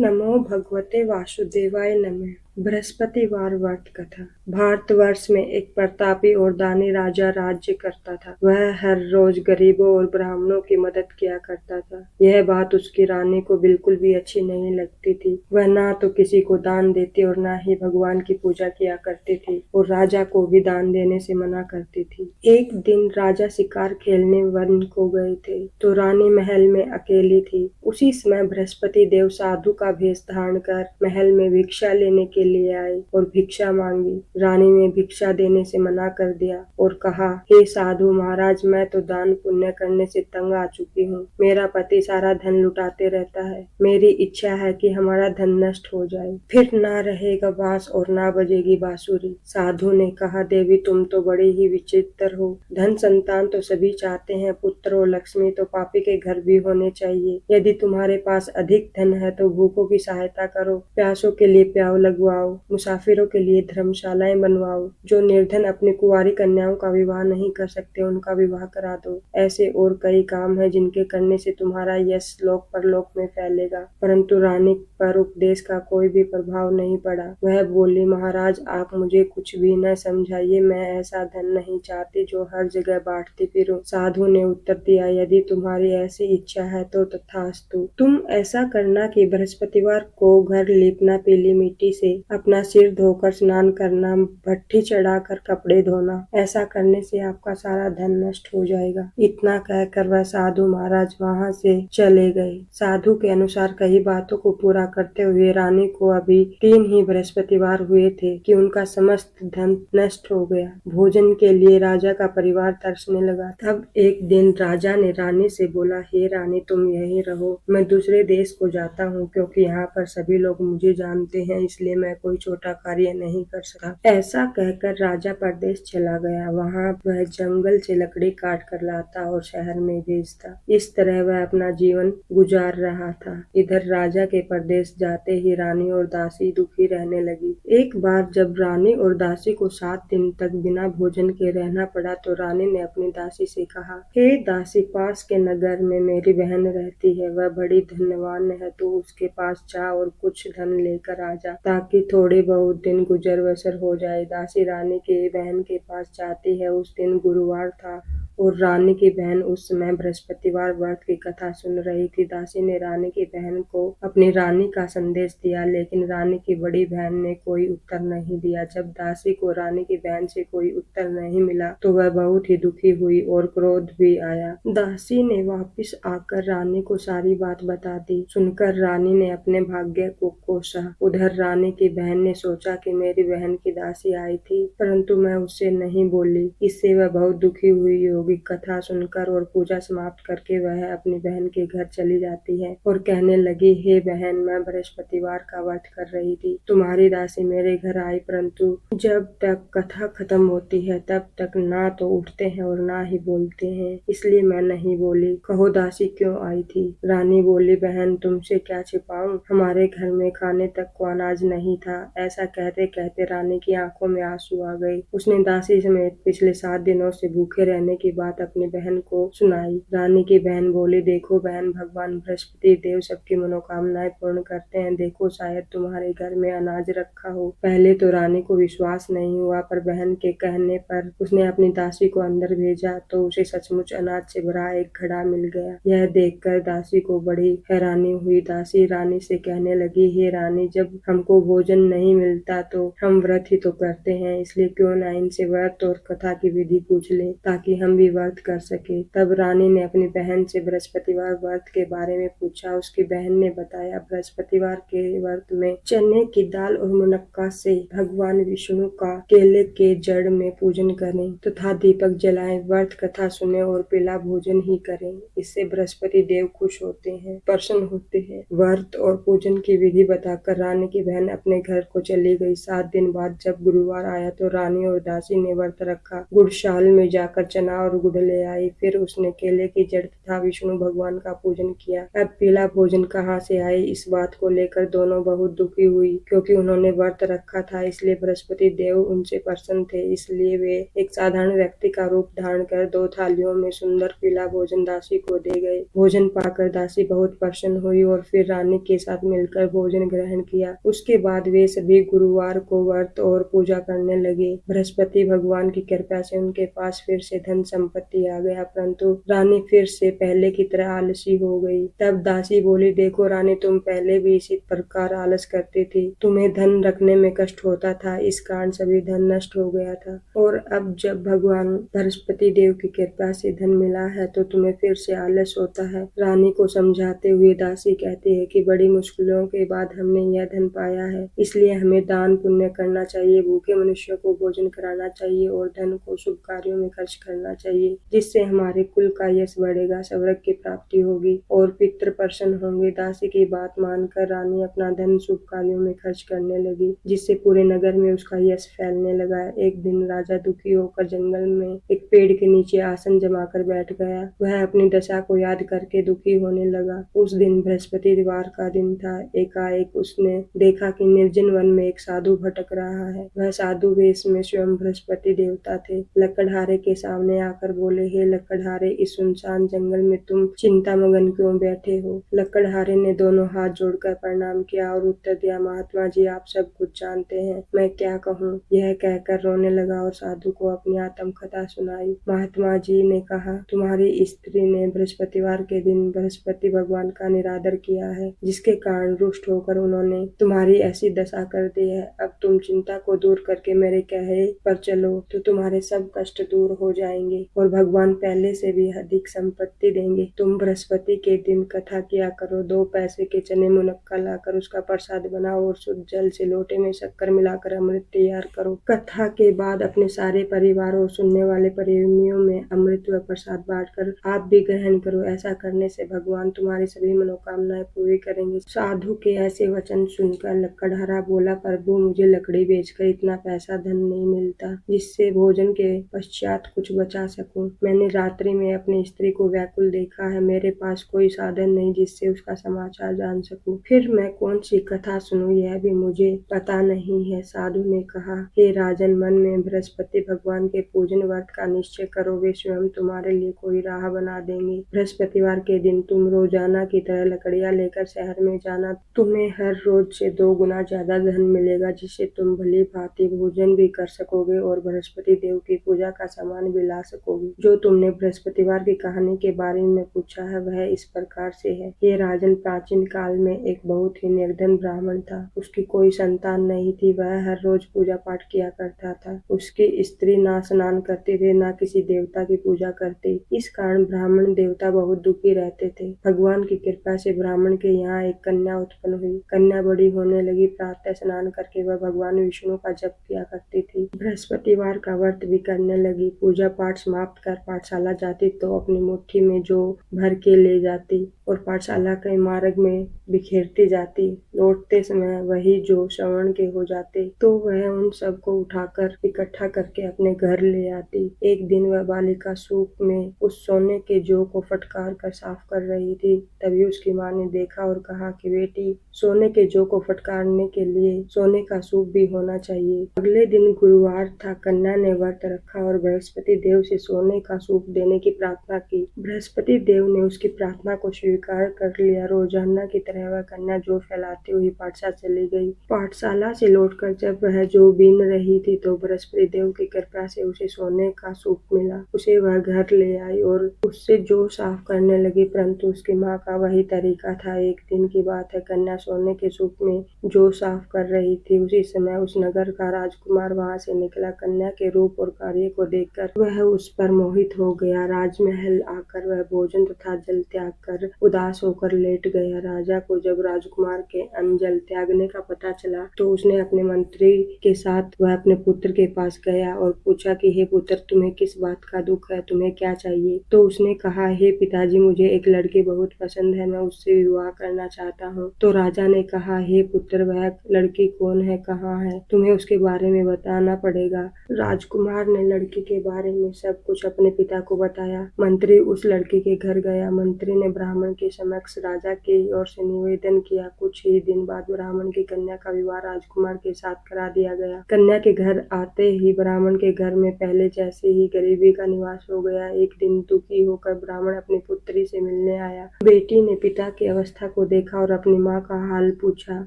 नमो भगवते वासुदेवाय नमः। बृहस्पतिवार व्रत कथा। भारतवर्ष में एक प्रतापी और दानी राजा राज्य करता था। वह हर रोज गरीबों और ब्राह्मणों की मदद किया करता था। यह बात उसकी रानी को बिल्कुल भी अच्छी नहीं लगती थी। वह ना तो किसी को दान देती और ना ही भगवान की पूजा किया करती थी और राजा को भी दान देने से मना करती थी। एक दिन राजा शिकार खेलने वन को गए थे तो रानी महल में अकेली थी। उसी समय बृहस्पति देव साधु का भेष धारण कर महल में भिक्षा लेने के लिए आए और भिक्षा मांगी। रानी ने भिक्षा देने से मना कर दिया और कहा, हे साधु महाराज, मैं तो दान पुण्य करने से तंग आ चुकी हूँ। मेरा पति सारा धन लुटाते रहता है। मेरी इच्छा है कि हमारा धन नष्ट हो जाए, फिर ना रहेगा बांस और ना बजेगी बांसुरी। साधु ने कहा, देवी तुम तो बड़ी ही विचित्र हो। धन संतान तो सभी चाहते हैं, पुत्र और लक्ष्मी तो पापी के घर भी होने चाहिए। यदि तुम्हारे पास अधिक धन है तो भूखों की सहायता करो, प्यासों के लिए प्याऊ लगवाओ, मुसाफिरों के लिए धर्मशालाएं बनवाओ। जो निर्धन अपनी कुंवारी कन्याओं का विवाह नहीं कर सकते उनका विवाह करा दो। ऐसे और कई काम हैं जिनके करने से तुम्हारा यश लोक परलोक में फैलेगा। परंतु रानी पर उपदेश का कोई भी प्रभाव नहीं पड़ा। वह बोली, महाराज आप मुझे कुछ भी न समझाइए, मैं ऐसा धन नहीं चाहती जो हर जगह बांटती फिरूं। साधु ने उत्तर दिया, यदि तुम्हारी ऐसी इच्छा है तो तथास्तु। तुम ऐसा करना कि बृहस्पतिवार को घर लीपना, पीली मिट्टी से अपना सिर धोकर स्नान करना, भट्ठी चढ़ाकर कपड़े धोना। ऐसा करने से आपका सारा धन नष्ट हो जाएगा। इतना कहकर वह साधु महाराज वहां से चले गए। साधु के अनुसार कई बातों को पूरा करते हुए रानी को अभी 3 ही बृहस्पतिवार हुए थे कि उनका समस्त धन नष्ट हो गया। भोजन के लिए राजा का परिवार तरसने लगा। तब एक दिन राजा ने रानी से बोला, हे रानी तुम यहीं रहो, मैं दूसरे देश को जाता हूँ क्योंकि यहाँ पर सभी लोग मुझे जानते हैं, इसलिए मैं कोई छोटा कार्य नहीं कर सका। ऐसा कहकर राजा परदेश चला गया। वहाँ वह जंगल से लकड़ी काट कर लाता और शहर में बेचता। इस तरह वह अपना जीवन गुजार रहा था। इधर राजा के परदेश जाते ही रानी और दासी दुखी रहने लगी। एक बार जब रानी और दासी को 7 दिन तक बिना भोजन के रहना पड़ा तो रानी ने अपनी दासी से कहा, हे दासी, पास के नगर में मेरी बहन रहती है, वह बड़ी धनवान है, तो उसके पास जा और कुछ धन लेकर आ जा ताकि थोड़े बहुत दिन गुजर बसर हो जाए। दासी रानी के बहन के पास जाती है। उस दिन गुरुवार था और रानी की बहन उस समय बृहस्पतिवार व्रत की कथा सुन रही थी। दासी ने रानी की बहन को अपनी रानी का संदेश दिया, लेकिन रानी की बड़ी बहन ने कोई उत्तर नहीं दिया। जब दासी को रानी की बहन से कोई उत्तर नहीं मिला तो वह बहुत ही दुखी हुई और क्रोध भी आया। दासी ने वापिस आकर रानी को सारी बात बता दी। सुनकर रानी ने अपने भाग्य को कोसा। उधर रानी की बहन ने सोचा कि मेरी बहन की दासी आई थी परंतु मैं उससे नहीं बोली। इससे वह बहुत दुखी हुई होगी। कथा सुनकर और पूजा समाप्त करके वह अपनी बहन के घर चली जाती है और कहने लगी, हे बहन, मैं बृहस्पतिवार का व्रत कर रही थी। तुम्हारी दासी मेरे घर आई परंतु जब तक कथा खत्म होती है तब तक ना तो उठते हैं और ना ही बोलते हैं, इसलिए मैं नहीं बोली। कहो दासी क्यों आई थी? रानी बोली, बहन तुमसे क्या छिपाऊं, हमारे घर में खाने तक को अनाज नहीं था। ऐसा कहते कहते रानी की आंखों में आंसू आ गए। उसने दासी समेत पिछले 7 दिनों से भूखे रहने की बात अपनी बहन को सुनाई। रानी की बहन बोली, देखो बहन, भगवान बृहस्पति देव सबकी मनोकामनाएं पूर्ण करते हैं। देखो शायद तुम्हारे घर में अनाज रखा हो। पहले तो रानी को विश्वास नहीं हुआ पर बहन के कहने पर उसने अपनी दासी को अंदर भेजा तो उसे सचमुच अनाज से भरा एक घड़ा मिल गया। यह देखकर दासी को बड़ी हैरानी हुई। दासी रानी से कहने लगी, हे रानी, जब हमको भोजन नहीं मिलता तो हम व्रत ही तो करते हैं, इसलिए क्यों ना इनसे व्रत और कथा की विधि पूछ ले ताकि हम भी व्रत कर सके। तब रानी ने अपनी बहन से बृहस्पतिवार व्रत के बारे में पूछा। उसकी बहन ने बताया, बृहस्पतिवार के व्रत में चने की दाल और मुनक्का से भगवान विष्णु का केले के जड़ में पूजन करें तथा दीपक जलाएं, व्रत कथा सुने और पीला भोजन ही करें। इससे बृहस्पति देव खुश होते हैं, प्रसन्न होते हैं। व्रत और पूजन की विधि बताकर रानी की बहन अपने घर को चली गई। 7 दिन बाद जब गुरुवार आया तो रानी और दासी ने व्रत रखा। गुड़शाल में जाकर चना और और गुड़ ले आई। फिर उसने केले की जड़ तथा विष्णु भगवान का पूजन किया। अब पीला भोजन कहाँ से आए, इस बात को लेकर दोनों बहुत दुखी हुई, क्योंकि उन्होंने व्रत रखा था, इसलिए बृहस्पति देव उनसे प्रसन्न थे। इसलिए वे एक साधारण व्यक्ति का रूप धारण कर 2 थालियों में सुंदर पीला भोजन दासी को दे गए। भोजन पाकर दासी बहुत प्रसन्न हुई और फिर रानी के साथ मिलकर भोजन ग्रहण किया। उसके बाद वे सभी गुरुवार को व्रत और पूजा करने लगे। बृहस्पति भगवान की कृपा से उनके पास फिर से धन संपत्ति आ गया, परंतु रानी फिर से पहले की तरह आलसी हो गई। तब दासी बोली, देखो रानी, तुम पहले भी इसी प्रकार आलस करती थी, तुम्हें धन रखने में कष्ट होता था, इस कारण सभी धन नष्ट हो गया था, और अब जब भगवान बृहस्पति देव की कृपा से धन मिला है तो तुम्हें फिर से आलस होता है। रानी को समझाते हुए दासी कहती है कि बड़ी मुश्किलों के बाद हमने यह धन पाया है, इसलिए हमें दान पुण्य करना चाहिए, भूखे मनुष्यों को भोजन कराना चाहिए और धन को शुभ कार्यों में खर्च करना चाहिए, जिससे हमारे कुल का यश बढ़ेगा, स्वर्ग की प्राप्ति होगी और पितृ प्रसन्न होंगे। दासी की बात मानकर रानी अपना धन शुभ कार्यों में खर्च करने लगी, जिससे पूरे नगर में उसका यश फैलने लगा। एक दिन राजा दुखी होकर जंगल में एक पेड़ के नीचे आसन जमाकर बैठ गया। वह अपनी दशा को याद करके दुखी होने लगा। उस दिन बृहस्पतिवार का दिन था। एकाएक उसने देखा कि निर्जन वन में एक साधु भटक रहा है। वह साधु वेश में स्वयं बृहस्पति देवता थे। लकड़हारे के सामने आकर बोले, हे लकड़हारे, इस सुनसान जंगल में तुम चिंता मगन क्यों बैठे हो? लकड़हारे ने दोनों हाथ जोड़कर प्रणाम किया और उत्तर दिया, महात्मा जी, आप सब कुछ जानते हैं, मैं क्या कहूँ? यह कहकर रोने लगा और साधु को अपनी आत्मकथा सुनाई। महात्मा जी ने कहा, तुम्हारी स्त्री ने बृहस्पतिवार के दिन बृहस्पति भगवान का निरादर किया है, जिसके कारण रुष्ट होकर उन्होंने तुम्हारी ऐसी दशा कर दी है। अब तुम चिंता को दूर करके मेरे कहे पर चलो तो तुम्हारे सब कष्ट दूर हो जाएंगे और भगवान पहले से भी अधिक संपत्ति देंगे। तुम बृहस्पति के दिन कथा किया करो, 2 पैसे के चने मुनक्का लाकर उसका प्रसाद बनाओ और शुद्ध जल से लोटे में शक्कर मिलाकर अमृत तैयार करो। कथा के बाद अपने सारे परिवार और सुनने वाले प्रेमियों में अमृत व प्रसाद बांटकर आप भी ग्रहण करो। ऐसा करने से भगवान तुम्हारी सभी मनोकामनाएं पूरी करेंगे। साधु के ऐसे वचन सुनकर लकड़हारा बोला, प्रभु, मुझे लकड़ी बेचकर इतना पैसा धन नहीं मिलता जिससे भोजन के पश्चात कुछ बचा सकूं। मैंने रात्रि में अपनी स्त्री को व्याकुल देखा है, मेरे पास कोई साधन नहीं जिससे उसका समाचार जान सकूं। फिर मैं कौन सी कथा सुनूं, यह भी मुझे पता नहीं है। साधु ने कहा, हे राजन, मन में बृहस्पति भगवान के पूजन व्रत का निश्चय करो, वे स्वयं तुम्हारे लिए कोई राह बना देंगे। बृहस्पतिवार के दिन तुम रोजाना की तरह लकड़ियां लेकर शहर में जाना। तुम्हें हर रोज से 2 गुना ज्यादा धन मिलेगा, जिससे तुम भली भांति भोजन भी कर सकोगे और बृहस्पति देव की पूजा का सामान भी ला सकोगे। जो तुमने बृहस्पतिवार की कहानी के बारे में पूछा है वह इस प्रकार से है। ये राजन, प्राचीन काल में एक बहुत ही निर्धन ब्राह्मण था। उसकी कोई संतान नहीं थी। वह हर रोज पूजा पाठ किया करता था। उसकी स्त्री ना स्नान करती थी, ना किसी देवता की पूजा करती। इस कारण ब्राह्मण देवता बहुत दुखी रहते थे। भगवान की कृपा से ब्राह्मण के यहाँ एक कन्या उत्पन्न हुई। कन्या बड़ी होने लगी। प्रातः स्नान करके वह भगवान विष्णु का जप किया करती थी। बृहस्पतिवार का व्रत भी करने लगी। पूजा पाठ समाप्त कर पाठशाला जाती तो अपनी मुट्ठी में जो भर के ले जाती और पाठशाला के मार्ग में बिखेरती जाती। लौटते समय वही जो श्रवण के हो जाते तो वह उन सबको उठाकर इकट्ठा करके अपने घर ले आती। एक दिन वह बालिका सूप में उस सोने के जौ को फटकार कर साफ कर रही थी। तभी उसकी माँ ने देखा और कहा कि बेटी, सोने के जौ को फटकारने के लिए सोने का सूप भी होना चाहिए। अगले दिन गुरुवार था। कन्या ने व्रत रखा और बृहस्पति देव से सोने का सूप देने की प्रार्थना की। बृहस्पति देव ने उसकी प्रार्थना को स्वीकार कर लिया। रोजाना की तरह वह कन्या जौ फैलाती हुई पाठशाला चली गई। पाठशाला से लौटकर जब वह जौ बीन रही थी तो बृहस्पति देव की कृपा से उसे सोने का सूप मिला। उसे वह घर ले आई और उससे जौ साफ करने लगी, परंतु उसकी माँ का वही तरीका था। एक दिन की बात है, कन्या सोने के सूप में जौ साफ कर रही थी। उसी समय उस नगर का राजकुमार वहां से निकला। कन्या के रूप और कार्य को देखकर वह उस पर मोहित हो गया। राजमहल आकर वह भोजन तथा जल त्याग कर उदास होकर लेट गया। राजा को जब राजकुमार के अन्न जल त्यागने का पता चला तो उसने अपने मंत्री के साथ वह अपने पुत्र के पास गया और पूछा कि हे पुत्र, तुम्हें किस बात का दुख है, तुम्हें क्या चाहिए? तो उसने कहा, हे पिताजी, मुझे एक लड़की बहुत पसंद है, मैं उससे विवाह करना चाहता हूँ। तो राजा ने कहा, हे पुत्र, वह लड़की कौन है, कहाँ है, तुम्हें उसके बारे में बताना पड़ेगा। राजकुमार ने लड़की के बारे में सब सब कुछ अपने पिता को बताया। मंत्री उस लड़की के घर गया। मंत्री ने ब्राह्मण के समक्ष राजा की ओर से निवेदन किया। कुछ ही दिन बाद ब्राह्मण की कन्या का विवाह राजकुमार के साथ करा दिया गया। कन्या के घर आते ही ब्राह्मण के घर में पहले जैसे ही गरीबी का निवास हो गया। एक दिन दुखी होकर ब्राह्मण अपनी पुत्री से मिलने आया। बेटी ने पिता की अवस्था को देखा और अपनी माँ का हाल पूछा।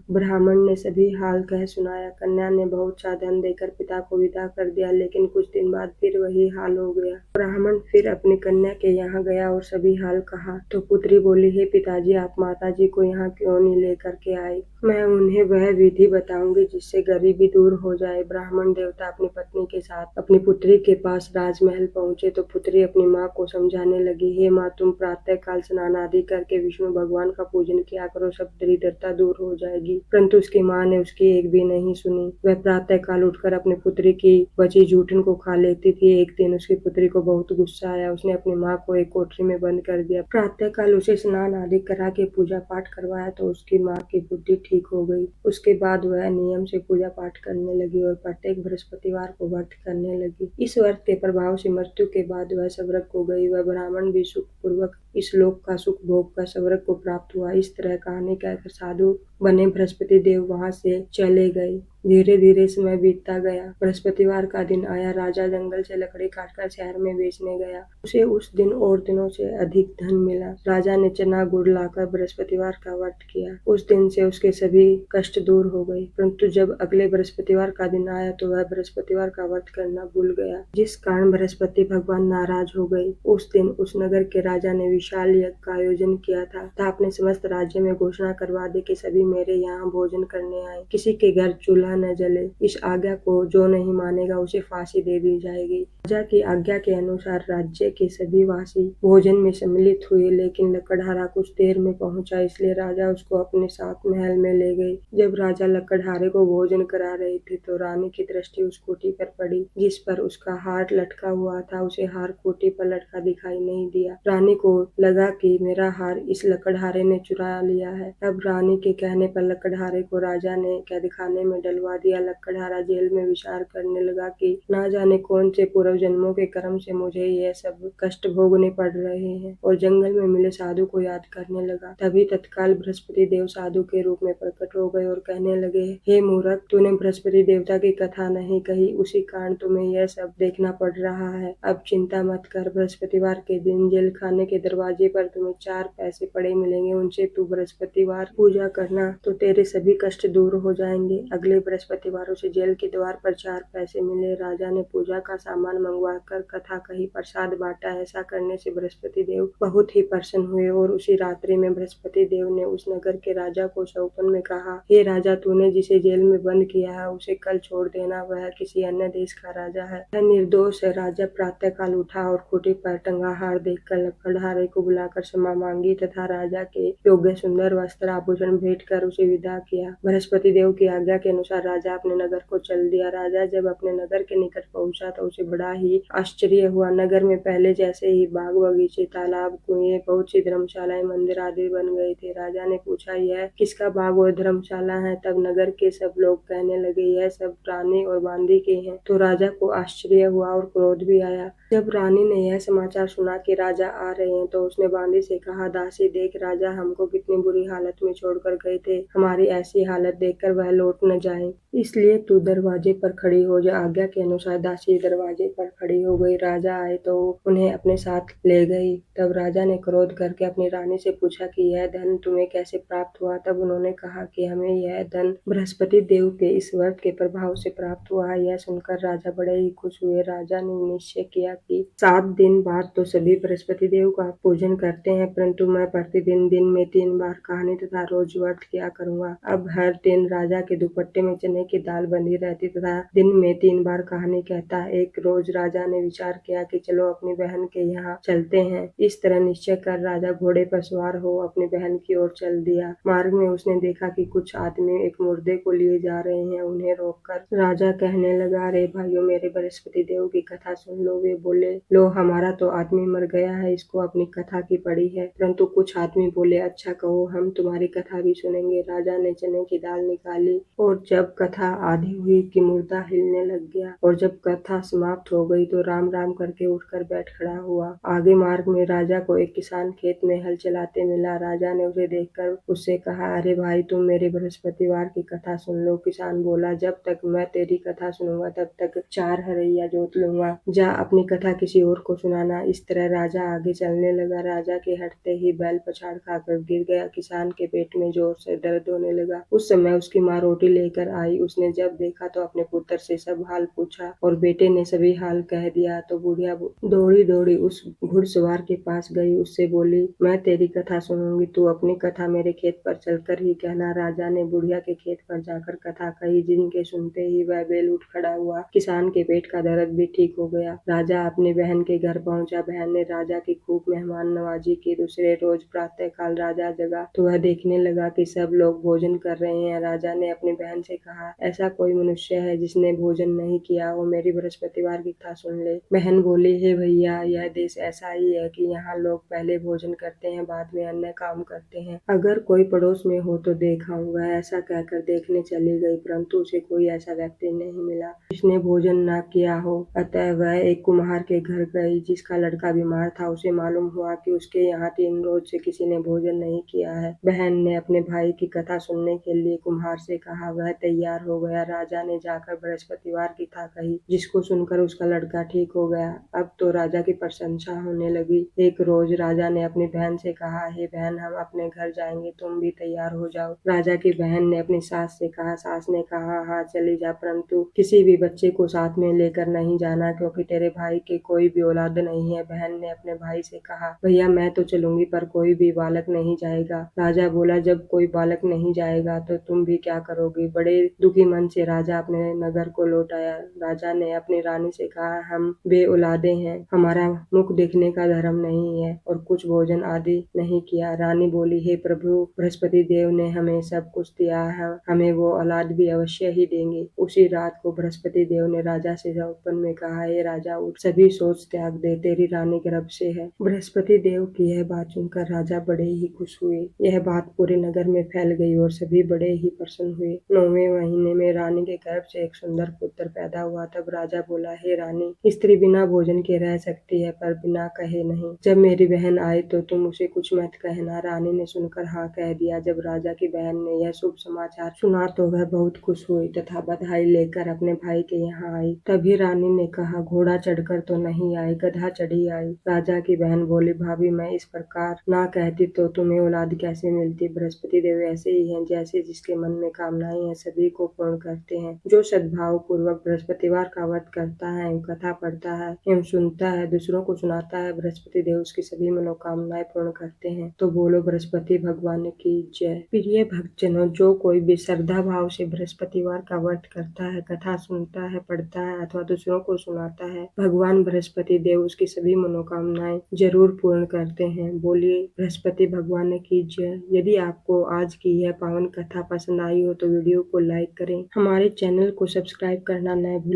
ब्राह्मण ने सभी हाल कह सुनाया। कन्या ने बहुत सा धन देकर पिता को विदा कर दिया, लेकिन कुछ दिन बाद फिर वही हाल हो गया। ब्राह्मण फिर अपनी कन्या के यहाँ गया और सभी हाल कहा तो पुत्री बोली, हे पिताजी, आप माताजी को यहाँ क्यों नहीं लेकर के आए? मैं उन्हें वह विधि बताऊंगी जिससे गरीबी दूर हो जाए। ब्राह्मण देवता अपनी पत्नी के साथ अपनी पुत्री के पास राजमहल पहुंचे तो पुत्री अपनी माँ को समझाने लगी, हे माँ, तुम प्रातः काल स्नान आदि करके विष्णु भगवान का पूजन किया करो, सब दरिद्रता दूर हो जाएगी। परंतु उसकी माँ ने उसकी एक भी नहीं सुनी। वह प्रातः काल उठकर अपनी पुत्री की बची जूठन को खा लेती थी। एक दिन उसकी पुत्री को बहुत गुस्सा आया। उसने अपनी माँ को एक कोठरी में बंद कर दिया। प्रातः काल उसे स्नान आदि करा के पूजा पाठ करवाया तो उसकी माँ की बुद्धि ठीक हो गई। उसके बाद वह नियम से पूजा पाठ करने लगी और प्रत्येक बृहस्पतिवार को व्रत करने लगी। इस व्रत के प्रभाव से मृत्यु के बाद वह स्वर्ग को गई। वह ब्राह्मण भी सुख पूर्वक इस लोक का सुख भोग कर स्वर्ग को प्राप्त हुआ। इस तरह कहानी कहकर साधु बने बृहस्पति देव वहां से चले गए। धीरे धीरे समय बीतता गया। बृहस्पतिवार का दिन आया। राजा जंगल से लकड़ी काटकर शहर में बेचने गया। उसे उस दिन और दिनों से अधिक धन मिला। राजा ने चना गुड़ लाकर बृहस्पतिवार का व्रत किया। उस दिन से उसके सभी कष्ट दूर हो गए। परंतु जब अगले बृहस्पतिवार का दिन आया तो वह बृहस्पतिवार का व्रत करना भूल गया, जिस कारण बृहस्पति भगवान नाराज हो गए। उस दिन उस नगर के राजा ने विशाल यज्ञ का आयोजन किया था तथा अपने समस्त राज्य में घोषणा करवा दी कि सभी मेरे यहाँ भोजन करने आए, किसी के घर चूल्हा न जले। इस आज्ञा को जो नहीं मानेगा उसे फांसी दे दी जाएगी। राजा की आज्ञा के अनुसार राज्य के सभी वासी भोजन में सम्मिलित हुए, लेकिन लकड़हारा कुछ देर में पहुंचा, इसलिए राजा उसको अपने साथ महल में ले गए। जब राजा लकड़हारे को भोजन करा रहे थे तो रानी की दृष्टि उस कोठी पर पड़ी जिस पर उसका हार लटका हुआ था। उसे हार कोठी पर लटका दिखाई नहीं दिया। रानी को लगा कि मेरा हार इस लकड़हारे ने चुरा लिया है। अब रानी के कहने पर लकड़हारे को राजा ने कैदखाने में डलवा दिया। लकड़हारा जेल में विचार करने लगा कि ना जाने कौन से पूर्व जन्मों के कर्म से मुझे यह सब कष्ट भोगने पड़ रहे हैं, और जंगल में मिले साधु को याद करने लगा। तभी तत्काल बृहस्पति देव साधु के रूप में प्रकट हो गए और कहने लगे, हे मूर्ख, तूने बृहस्पति देवता की कथा नहीं कही, उसी कारण तुम्हें यह सब देखना पड़ रहा है। अब चिंता मत कर। बृहस्पतिवार के दिन जेल खाने के दरवाजे पर तुम्हें 4 पैसे पड़े मिलेंगे। उनसे तू बृहस्पतिवार पूजा करना तो तेरे सभी कष्ट दूर हो जाएंगे। अगले बृहस्पतिवार उसे जेल के द्वार पर 4 पैसे मिले। राजा ने पूजा का सामान मंगवा कर कथा कही, प्रसाद बांटा। ऐसा करने से बृहस्पति देव बहुत ही प्रसन्न हुए और उसी रात्रि में बृहस्पति देव ने उस नगर के राजा को स्वप्न में कहा, हे राजा, तूने जिसे जेल में बंद किया है उसे कल छोड़ देना। वह किसी अन्य देश का राजा है, वह निर्दोष है। राजा प्रातः काल उठा और खूंटी पर टंगा हार देखकर लकड़हारे को बुलाकर क्षमा मांगी तथा राजा के योग्य सुंदर वस्त्र आभूषण भेंट कर उसे विदा किया। बृहस्पति देव की आज्ञा के अनुसार राजा अपने नगर को चल दिया। राजा जब अपने नगर के निकट पहुंचा तो उसे बड़ा ही आश्चर्य हुआ। नगर में पहले जैसे ही बाग बगीचे, तालाब, कुएं, बहुत सी धर्मशालाएं, मंदिर आदि बन गए थे। राजा ने पूछा, यह किसका बाग और धर्मशाला है? तब नगर के सब लोग कहने लगे, यह सब रानी और बांदी के हैं। तो राजा को आश्चर्य हुआ और क्रोध भी आया। जब रानी ने यह समाचार सुना कि राजा आ रहे हैं तो उसने बांदी से कहा, दासी, देख, राजा हमको कितनी बुरी हालत में छोड़कर गए थे। हमारी ऐसी हालत देखकर वह लौट न जाए, इसलिए तू दरवाजे पर खड़ी हो जा। आज्ञा के अनुसार दासी दरवाजे पर खड़ी हो गई। राजा आए तो उन्हें अपने साथ ले गई। तब राजा ने क्रोध करके अपनी रानी से पूछा कि यह धन तुम्हें कैसे प्राप्त हुआ? तब उन्होंने कहा कि हमें यह धन बृहस्पति देव के इस व्रत के प्रभाव से प्राप्त हुआ है। यह सुनकर राजा बड़े ही खुश हुए। राजा ने निश्चय किया कि 7 दिन बाद तो सभी बृहस्पति देव का पूजन करते हैं, परंतु मैं प्रतिदिन दिन में 3 बार कहानी तथा रोज व्रत किया करूंगा। अब हर दिन राजा के दुपट्टे में चने की दाल बंधी रहती तथा दिन में 3 बार कहानी कहता। एक रोज राजा ने विचार किया कि चलो अपनी बहन के यहाँ चलते हैं। इस तरह निश्चय कर राजा घोड़े पर सवार हो अपनी बहन की ओर चल दिया। मार्ग में उसने देखा कि कुछ आदमी एक मुर्दे को लिए जा रहे हैं। उन्हें रोककर राजा कहने लगा, अरे भाइयों, मेरे बृहस्पति देव की कथा सुन लो। वे बोले, लो हमारा तो आदमी मर गया है, इसको अपनी कथा की पड़ी है। परंतु कुछ आदमी बोले, अच्छा कहो, हम तुम्हारी कथा भी सुनेंगे। राजा ने चने की दाल निकाली और जब कथा आधी हुई कि मुर्दा हिलने लग गया और जब कथा समाप्त हो गई तो राम राम करके उठकर बैठ खड़ा हुआ। आगे मार्ग में राजा को एक किसान खेत में हल चलाते मिला। राजा ने उसे देखकर उससे कहा, अरे भाई, तुम मेरे बृहस्पतिवार की कथा सुन लो। किसान बोला, जब तक मैं तेरी कथा सुनूंगा तब तक 4 हरैया जोत लूंगा। जा अपनी कथा किसी और को सुनाना। इस तरह राजा आगे चलने लगा। राजा के हटते ही बैल पछाड़ खाकर गिर गया। किसान के पेट में जोर से दर्द होने लगा। उस समय उसकी माँ रोटी लेकर आई। उसने जब देखा तो अपने पुत्र से सब हाल पूछा और बेटे ने सभी हाल कह दिया। तो बुढ़िया दौड़ी दौड़ी उस घुड़सवार के पास गई। उससे बोली, मैं तेरी कथा सुनूंगी, तू अपनी कथा मेरे खेत पर चलकर ही कहना। राजा ने बुढ़िया के खेत पर जाकर कथा कही, जिनके सुनते ही वह बैल उठ खड़ा हुआ। किसान के पेट का दर्द भी ठीक हो गया। राजा अपनी बहन के घर पहुंचा। बहन ने राजा की खूब मेहमान नवाजी की। दूसरे रोज प्रातः काल राजा जगा तो वह देखने लगा कि सब लोग भोजन कर रहे हैं। राजा ने अपनी बहन से कहा, ऐसा कोई मनुष्य है जिसने भोजन नहीं किया हो, मेरी बृहस्पतिवार की कथा सुन ले। बहन बोली, हे भैया, यह देश ऐसा ही है कि यहाँ लोग पहले भोजन करते हैं, बाद में अन्य काम करते हैं। अगर कोई पड़ोस में हो तो देखा। वह ऐसा कहकर देखने चली गई, परंतु उसे कोई ऐसा व्यक्ति नहीं मिला जिसने भोजन न किया हो। अतः वह एक कुम्हार के घर गई, जिसका लड़का बीमार था। उसे मालूम हुआ कि उसके यहाँ 3 रोज से किसी ने भोजन नहीं किया है। बहन ने अपने भाई की कथा सुनने के लिए कुम्हार से कहा। वह तैयार हो गया। राजा ने जाकर बृहस्पतिवार की कथा कही, जिसको सुनकर उसका लड़का ठीक हो गया। अब तो राजा की प्रशंसा होने लगी। एक रोज राजा ने अपनी बहन से कहा, हे बहन, हम अपने घर जाएंगे, तुम भी तैयार हो जाओ। राजा की बहन ने अपनी सास से कहा। सास ने कहा, हाँ चली जा, परंतु किसी भी बच्चे को साथ में लेकर नहीं जाना, क्योंकि तेरे भाई की कोई भी औलाद नहीं है। बहन ने अपने भाई से कहा, भैया मैं तो चलूंगी, पर कोई भी बालक नहीं जाएगा। राजा बोला, जब कोई बालक नहीं जाएगा तो तुम भी क्या करोगी। बड़े दुखी मन से राजा अपने नगर को लौट आया। राजा ने अपनी रानी से कहा, हम बे औलादे हैं, हमारा मुख देखने का धर्म नहीं है और कुछ भोजन आदि नहीं किया। रानी बोली, हे प्रभु, बृहस्पति देव ने हमें सब कुछ दिया है, हमें वो औलाद भी अवश्य ही देंगे। उसी रात को बृहस्पति देव ने राजा से सपन में कहा, हे राजा, उठ, सभी सोच त्याग दे, तेरी रानी गर्भ से है। बृहस्पति देव की यह बात सुनकर राजा बड़े ही खुश हुए। यह बात पूरे नगर में फैल गई और सभी बड़े ही प्रसन्न हुए। 9वें महीने में रानी के गर्भ से एक सुंदर पुत्र पैदा हुआ। तब राजा बोला, हे रानी, स्त्री बिना भोजन के रह सकती है, पर बिना कहे नहीं। जब मेरी बहन आए तो तुम उसे कुछ मत कहना। रानी ने सुनकर हाँ कह दिया। जब राजा की बहन ने यह शुभ समाचार सुना तो वह बहुत खुश हुई तथा बधाई लेकर अपने भाई के यहाँ आई। तभी रानी ने कहा, घोड़ा चढ़कर तो नहीं आई, गधा चढ़ी आई। राजा की बहन बोली, भाभी, मैं इस प्रकार ना कहती तो तुम्हें औलाद कैसे मिलती। बृहस्पति देव ऐसे ही हैं, जैसे जिसके मन में कामनाएं हैं सभी को पूर्ण करते हैं। जो सद्भाव पूर्वक बृहस्पतिवार का व्रत करता है, कथा पढ़ता है एवं सुनता है, दूसरों को सुनाता है, बृहस्पति देव उसकी सभी मनोकामनाएं पूर्ण करते हैं। तो बोलो बृहस्पति भगवान की जय। प्रिय भक्तजनों, जो कोई भी श्रद्धा भाव से बृहस्पतिवार का व्रत करता है, कथा सुनता है, पढ़ता है अथवा दूसरों को सुनाता है, भगवान बृहस्पति देव उसकी सभी मनोकामनाएं जरूर पूर्ण करते हैं। बोलिए बृहस्पति भगवान की जय। यदि आपको आज की यह पावन कथा पसंद आई हो तो वीडियो को लाइक करें, हमारे चैनल को सब्सक्राइब करना न भूलें।